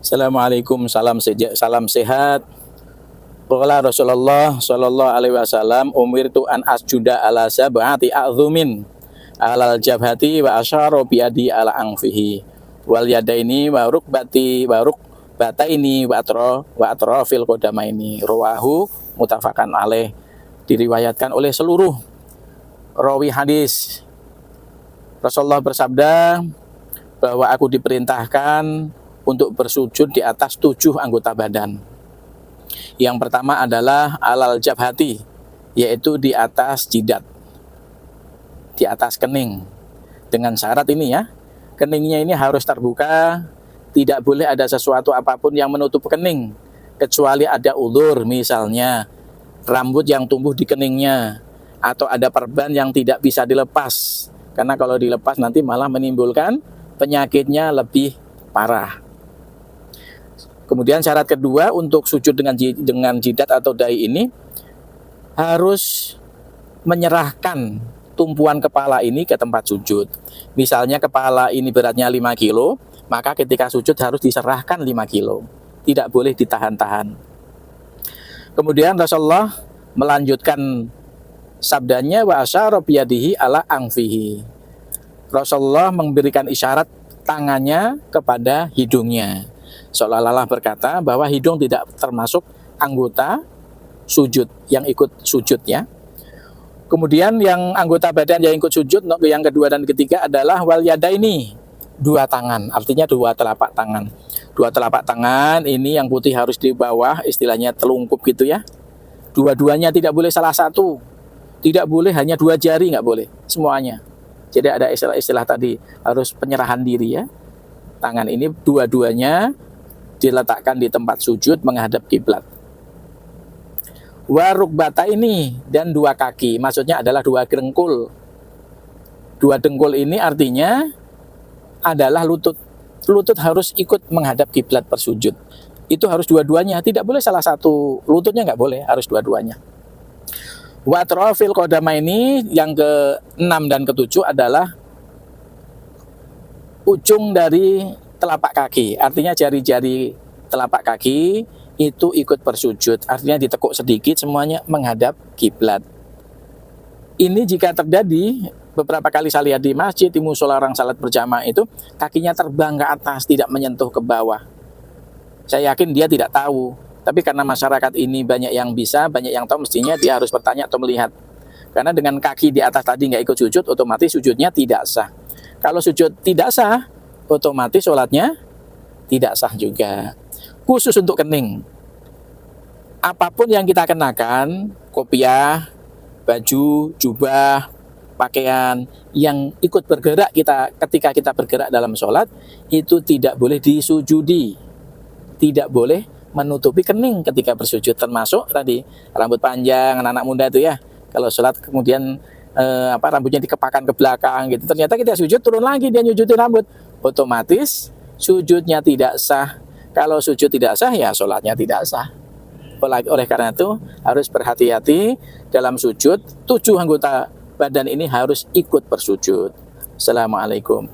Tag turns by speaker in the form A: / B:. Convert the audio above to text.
A: Assalamualaikum, salam sehat. Qala Rasulullah sallallahu alaihi wasallam, umirtu an asjuda ala sab'ati a'dzumin alal jabhati wa asyara biyadi ala anfihi wal yadaini wa rukbati wa rukbataini wa atrafil qadamaini. Rawahu muttafaqan alaih. Diriwayatkan oleh seluruh rawi hadis. Rasulullah bersabda bahwa aku diperintahkan untuk bersujud di atas 7 anggota badan. Yang pertama adalah alal jabhati, yaitu di atas jidat, di atas kening. Dengan syarat ini ya, keningnya ini harus terbuka, tidak boleh ada sesuatu apapun yang menutup kening, kecuali ada udzur, misalnya rambut yang tumbuh di keningnya, atau ada perban yang tidak bisa dilepas, karena kalau dilepas nanti malah menimbulkan penyakitnya lebih parah. Kemudian syarat kedua untuk sujud dengan jidat atau dahi ini harus menyerahkan tumpuan kepala ini ke tempat sujud. Misalnya kepala ini beratnya 5 kilo, maka ketika sujud harus diserahkan 5 kilo. Tidak boleh ditahan-tahan. Kemudian Rasulullah melanjutkan sabdanya wa asyara biyadihi ala anfihi. Rasulullah memberikan isyarat tangannya kepada hidungnya. Seolah-olah berkata bahwa hidung tidak termasuk anggota sujud yang ikut sujud ya. Kemudian yang anggota badan yang ikut sujud yang kedua dan ketiga adalah wal yadaini, 2 tangan, artinya 2 telapak tangan. 2 telapak tangan ini yang putih harus di bawah, istilahnya telungkup gitu ya. Dua-duanya tidak boleh salah satu. Tidak boleh hanya 2 jari, nggak boleh semuanya. Jadi ada istilah-istilah tadi, harus penyerahan diri ya. Tangan ini dua-duanya diletakkan di tempat sujud menghadap kiblat. Wa rukbata ini, dan 2 kaki, maksudnya adalah 2 dengkul. 2 dengkul ini artinya adalah lutut. Lutut harus ikut menghadap kiblat bersujud. Itu harus dua-duanya, tidak boleh salah satu. Lututnya nggak boleh, harus dua-duanya. Wa atrafil qadamaini, yang ke-6 dan ke-7 adalah ujung dari telapak kaki, artinya jari-jari telapak kaki itu ikut bersujud, artinya ditekuk sedikit semuanya menghadap kiblat. Ini jika terjadi, beberapa kali saya lihat di masjid, di musola orang salat berjamaah itu kakinya terbang ke atas, tidak menyentuh ke bawah. Saya yakin dia tidak tahu, tapi karena masyarakat ini banyak yang bisa, banyak yang tahu, mestinya dia harus bertanya atau melihat. Karena dengan kaki di atas tadi nggak ikut sujud, otomatis sujudnya tidak sah. Kalau sujud tidak sah, otomatis sholatnya tidak sah juga. Khusus untuk kening, apapun yang kita kenakan, kopiah, baju, jubah, pakaian yang ikut bergerak ketika kita bergerak dalam sholat, itu tidak boleh disujudi, tidak boleh menutupi kening ketika bersujud, termasuk tadi rambut panjang anak-anak muda itu ya, kalau sholat kemudian rambutnya dikepakan ke belakang gitu, ternyata kita sujud turun lagi dia nyujutin rambut, otomatis sujudnya tidak sah. Kalau sujud tidak sah ya sholatnya tidak sah. Oleh karena itu harus berhati-hati dalam sujud. 7 anggota badan ini harus ikut bersujud. Assalamualaikum.